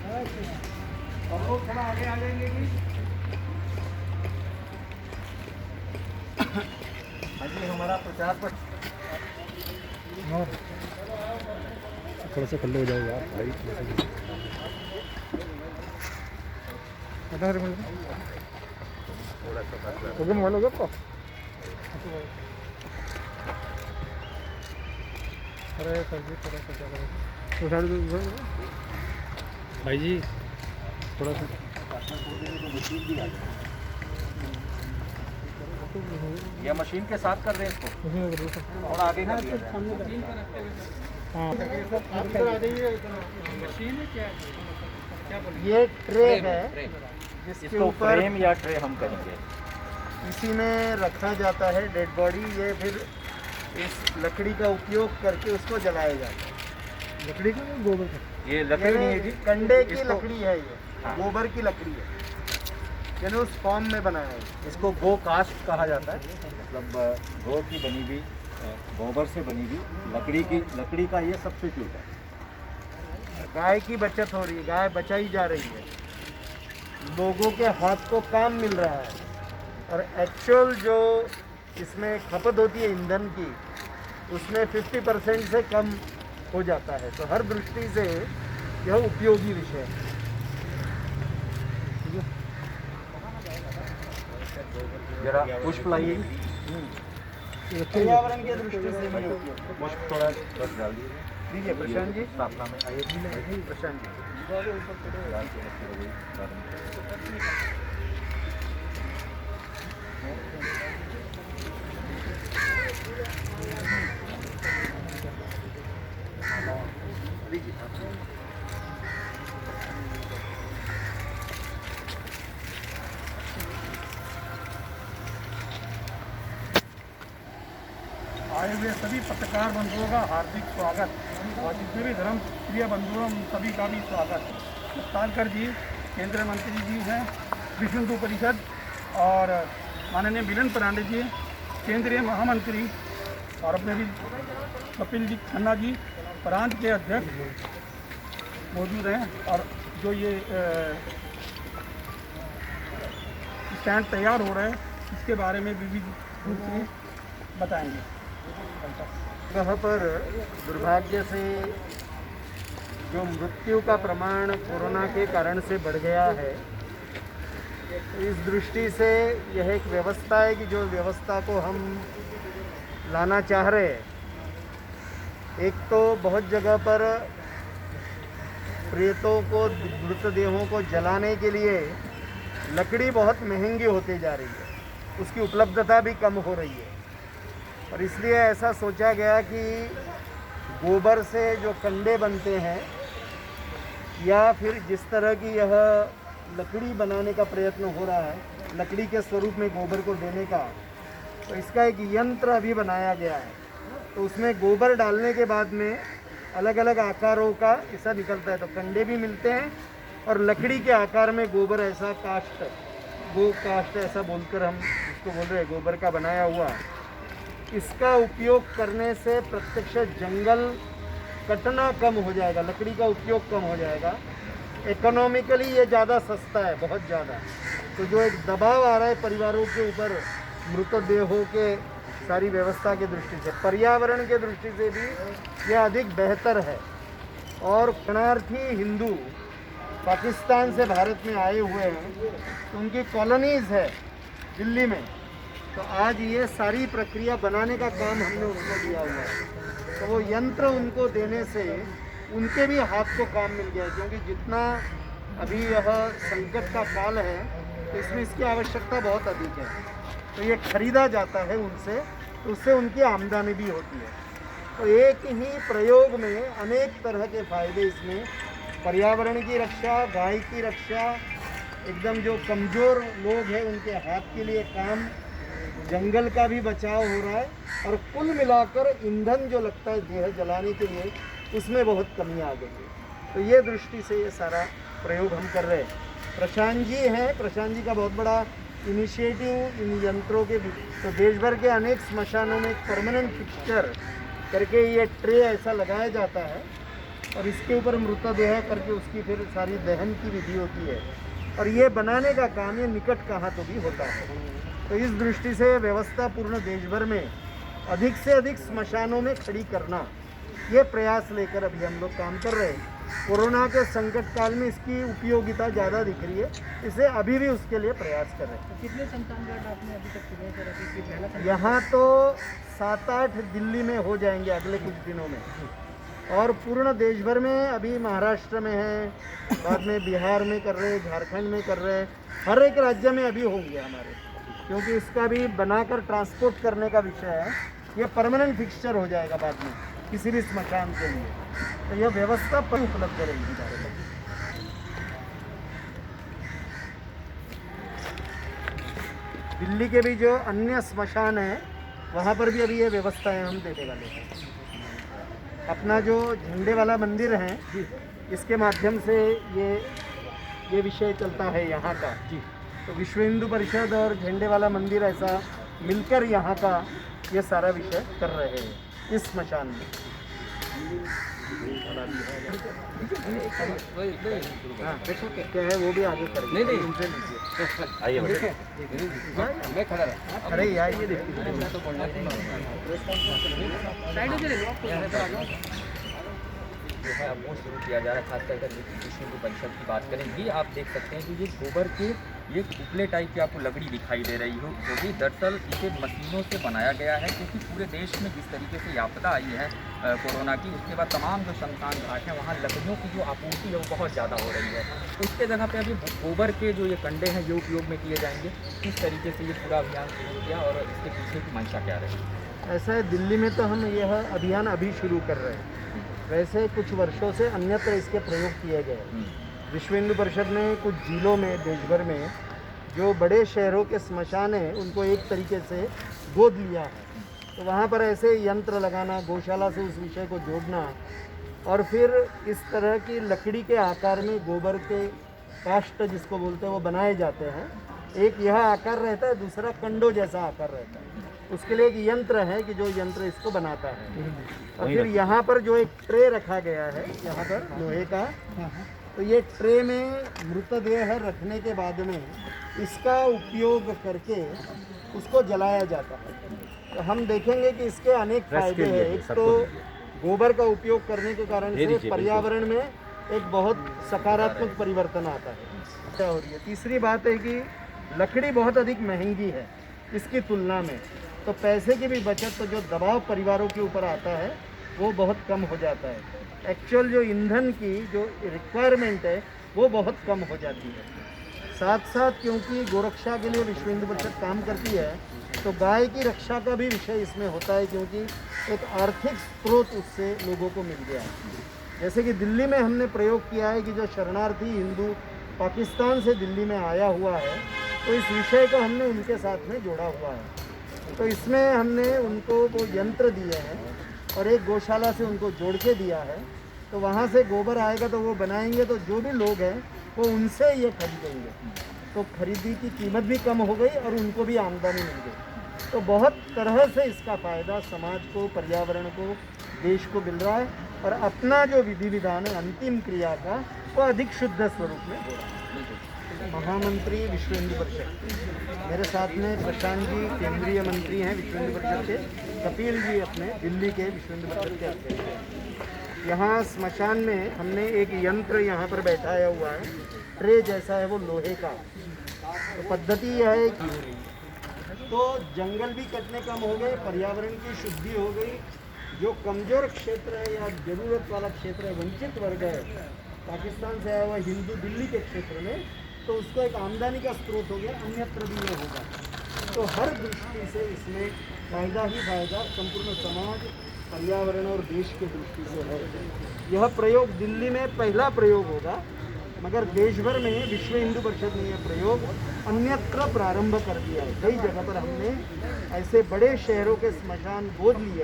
हम लोग थोड़ा आगे आ जाएंगे कि अभी हमारा प्रचार पर थोड़ा सा खल्ले हो जाएगा आप भाई, थोड़ा सा मोबाइल होगा आपको? अरे सर जी थोड़ा सा क्या भाई जी थोड़ा सा या मशीन के साथ कर रहे हैं इसको और आगे कर दिया जाए। मशीन है क्या ये ट्रे है जिसके इसको ऊपर फ्रेम या ट्रे हम कहेंगे। इसी में रखा जाता है डेड बॉडी। ये फिर इस लकड़ी का उपयोग करके उसको जलाया जाता है। लकड़ी का गोबर का? ये लकड़ी नहीं है जी, कंडे की इसको- लकड़ी है, ये गोबर की लकड़ी है, यानी उस फॉर्म में बनाया है। इसको गो कास्ट कहा जाता है। मतलब गो की बनी हुई, गोबर से बनी हुई लकड़ी का ये सब्स्टिट्यूट है। गाय की बचत हो रही है, गाय बचाई जा रही है, लोगों के हाथ को काम मिल रहा है, और एक्चुअल जो इसमें खपत होती है ईंधन की, उसमें 50% से कम हो जाता है। तो हर दृष्टि से यह उपयोगी विषय है। जरा पुष्प लाइए, पर्यावरण की दृष्टि से भी उपयोगी। पुष्प थोड़ा बस डाल दीजिए। ठीक है प्रशांत जी, स्थापना में आइए। प्रशांत जी। डाल के रखिए, वही डाल दीजिए। आए हुए सभी पत्रकार बंधुओं का हार्दिक स्वागत और जितने भी धर्म प्रिय बंधु हैं उन सभी का भी स्वागत। सालकर जी केंद्रीय मंत्री जी हैं विश्व हिंदू परिषद, और माननीय मिलन पांडे जी केंद्रीय महामंत्री, और अपने भी कपिल जी खन्ना जी प्रांत के अध्यक्ष मौजूद हैं। और जो ये स्टैंड तैयार हो रहा है इसके बारे में विविध रूप से बताएंगे। वहाँ पर दुर्भाग्य से जो मृत्यु का प्रमाण कोरोना के कारण से बढ़ गया है, इस दृष्टि से यह एक व्यवस्था है कि जो व्यवस्था को हम लाना चाह रहे हैं, एक तो बहुत जगह पर प्रेतों को, मृतदेहों को जलाने के लिए लकड़ी बहुत महंगी होती जा रही है, उसकी उपलब्धता भी कम हो रही है, और इसलिए ऐसा सोचा गया कि गोबर से जो कंडे बनते हैं या फिर जिस तरह की यह लकड़ी बनाने का प्रयत्न हो रहा है, लकड़ी के स्वरूप में गोबर को देने का, तो इसका एक यंत्र अभी बनाया गया है। तो उसमें गोबर डालने के बाद में अलग अलग आकारों का ऐसा निकलता है, तो कंडे भी मिलते हैं और लकड़ी के आकार में गोबर ऐसा कास्ट, गो कास्ट ऐसा बोलकर हम इसको बोल रहे हैं, गोबर का बनाया हुआ। इसका उपयोग करने से प्रत्यक्ष जंगल कटना कम हो जाएगा, लकड़ी का उपयोग कम हो जाएगा, इकोनॉमिकली ये ज़्यादा सस्ता है, बहुत ज़्यादा। तो जो एक दबाव आ रहा है परिवारों के ऊपर मृतदेहों के सारी व्यवस्था की दृष्टि से, पर्यावरण के दृष्टि से भी यह अधिक बेहतर है। और शरणार्थी हिंदू पाकिस्तान से भारत में आए हुए हैं, तो उनकी कॉलोनीज़ है दिल्ली में, तो आज ये सारी प्रक्रिया बनाने का काम हमने उनको दिया हुआ है। तो वो यंत्र उनको देने से उनके भी हाथ को काम मिल गया, क्योंकि जितना अभी यह संकट का काल है तो इसमें इसकी आवश्यकता बहुत अधिक है, तो ये खरीदा जाता है उनसे, तो उससे उनकी आमदनी भी होती है। तो एक ही प्रयोग में अनेक तरह के फायदे इसमें, पर्यावरण की रक्षा, गाय की रक्षा, एकदम जो कमज़ोर लोग हैं उनके हाथ के लिए काम, जंगल का भी बचाव हो रहा है, और कुल मिलाकर ईंधन जो लगता है देह जलाने के लिए उसमें बहुत कमी आ गई है। तो ये दृष्टि से ये सारा प्रयोग हम कर रहे हैं। प्रशांत जी हैं, प्रशांत जी का बहुत बड़ा इनिशिएटिव इन यंत्रों के, तो देश भर के अनेक स्मशानों में परमानेंट फिक्सचर करके ये ट्रे ऐसा लगाया जाता है, और इसके ऊपर मृतदेह करके उसकी फिर सारी दहन की विधि होती है। और ये बनाने का काम ये निकट का हाथों भी होता है। तो इस दृष्टि से व्यवस्था पूर्ण देश भर में अधिक से अधिक स्मशानों में खड़ी करना, ये प्रयास लेकर अभी हम लोग काम कर रहे हैं। कोरोना के संकट काल में इसकी उपयोगिता ज़्यादा दिख रही है, इसलिए अभी भी उसके लिए प्रयास कर रहे हैं। कितने शमशान घाट आपने अभी तक खुले कर रखे? पहला यहाँ तो 7-8 दिल्ली में हो जाएंगे अगले कुछ दिनों में, और पूर्ण देश भर में अभी महाराष्ट्र में है, बाद में बिहार में कर रहे, झारखंड में कर रहे, हर एक राज्य में अभी होंगे हमारे, क्योंकि इसका भी बनाकर ट्रांसपोर्ट करने का विषय है। ये परमानेंट फिक्सचर हो जाएगा बाद में किसी भी स्मशान के लिए, तो यह व्यवस्था पर उपलब्ध रहेगी हमारे पास। दिल्ली के भी जो अन्य स्मशान हैं वहाँ पर भी अभी ये व्यवस्थाएं हम देने वाले हैं। अपना जो झंडे वाला मंदिर है, इसके माध्यम से ये विषय चलता है यहाँ का जी। तो विश्व हिंदू परिषद और झंडे वाला मंदिर ऐसा मिलकर यहाँ का ये सारा विषय कर रहे हैं इस स्मशान में। हाँ, क्या है वो भी आगे करेंगे। नहीं उनसे लीजिए, आइए मैं खड़ा रहा। अरे यार ये देखिए, जो है अब वो शुरू किया जा रहा है, खासकर अगर विश्व हिंदू परिषद की बात करें। ये आप देख सकते हैं कि ये गोबर के ये उपले टाइप की आपको लकड़ी दिखाई दे रही होगी। दरअसल इसे मशीनों से बनाया गया है, क्योंकि पूरे देश में जिस तरीके से आपदा आई है कोरोना की, उसके बाद तमाम जो शमशान घाट हैं वहाँ लकड़ियों की जो आपूर्ति है वो बहुत ज़्यादा हो रही है। उसके जगह पे अभी गोबर के जो ये कंडे हैं ये उपयोग में किए जाएंगे। किस तरीके से ये पूरा अभियान शुरू किया और इसके पीछे की मंशा क्या रही? ऐसा है, दिल्ली में तो हम यह अभियान अभी शुरू कर रहे हैं। वैसे कुछ वर्षों से अन्यत्र इसके प्रयोग किए गए हैं। विश्व हिंदू परिषद ने कुछ जिलों में देश भर में जो बड़े शहरों के स्मशान हैं उनको एक तरीके से गोद लिया है। तो वहाँ पर ऐसे यंत्र लगाना, गौशाला से उस विषय को जोड़ना, और फिर इस तरह की लकड़ी के आकार में गोबर के काष्ठ जिसको बोलते हैं वो बनाए जाते हैं। एक यह आकार रहता है, दूसरा कंडो जैसा आकार रहता है। उसके लिए एक यंत्र है कि जो यंत्र इसको बनाता है। और फिर यहाँ पर जो एक ट्रे रखा गया है यहाँ पर लोहे का, तो ये ट्रे में मृतदेह रखने के बाद में इसका उपयोग करके उसको जलाया जाता है। तो हम देखेंगे कि इसके अनेक फायदे हैं। एक तो गोबर का उपयोग करने के कारण से पर्यावरण में एक बहुत सकारात्मक परिवर्तन आता है। क्या हो रही है? तीसरी बात है कि लकड़ी बहुत अधिक महंगी है इसकी तुलना में, तो पैसे की भी बचत, तो जो दबाव परिवारों के ऊपर आता है वो बहुत कम हो जाता है। एक्चुअल जो ईंधन की जो रिक्वायरमेंट है वो बहुत कम हो जाती है। साथ साथ क्योंकि गोरक्षा के लिए विश्व हिंदू परिषद काम करती है, तो गाय की रक्षा का भी विषय इसमें होता है, क्योंकि एक आर्थिक स्रोत उससे लोगों को मिल गया है। जैसे कि दिल्ली में हमने प्रयोग किया है कि जो शरणार्थी हिंदू पाकिस्तान से दिल्ली में आया हुआ है, तो इस विषय को हमने उनके साथ में जोड़ा हुआ है। तो इसमें हमने उनको वो यंत्र दिए हैं और एक गौशाला से उनको जोड़ के दिया है। तो वहाँ से गोबर आएगा तो वो बनाएंगे, तो जो भी लोग हैं वो उनसे ये खरीदेंगे, तो खरीदी की कीमत भी कम हो गई और उनको भी आमदनी मिल गई। तो बहुत तरह से इसका फ़ायदा समाज को, पर्यावरण को, देश को मिल रहा है, और अपना जो विधि विधान है अंतिम क्रिया का वो अधिक शुद्ध स्वरूप में हो रहा है। महामंत्री विश्व हिंदू परिषद, मेरे साथ में प्रशांत जी केंद्रीय मंत्री हैं विश्व हिंदू परिषद के, कपिल जी अपने दिल्ली के विश्व हिंदू परिषद के अध्यक्ष हैं। यहाँ स्मशान में हमने एक यंत्र यहाँ पर बैठाया हुआ है, ट्रे जैसा है वो लोहे का। तो पद्धति यह है कि तो जंगल भी कटने कम हो गए, पर्यावरण की शुद्धि हो गई। जो कमज़ोर क्षेत्र है या ज़रूरत वाला क्षेत्र है, वंचित वर्ग है, पाकिस्तान से आया हुआ हिंदू दिल्ली के क्षेत्र में, तो उसको एक आमदनी का स्रोत हो गया, अन्यत्र भी ये होगा। तो हर दृष्टि से इसमें फ़ायदा ही फ़ायदा संपूर्ण समाज, पर्यावरण और देश के दृष्टि से है। यह प्रयोग दिल्ली में पहला प्रयोग होगा, मगर देश भर में विश्व हिंदू परिषद ने यह प्रयोग अन्यत्र प्रारंभ कर दिया है। कई जगह पर हमने ऐसे बड़े शहरों के स्मशान गोद लिए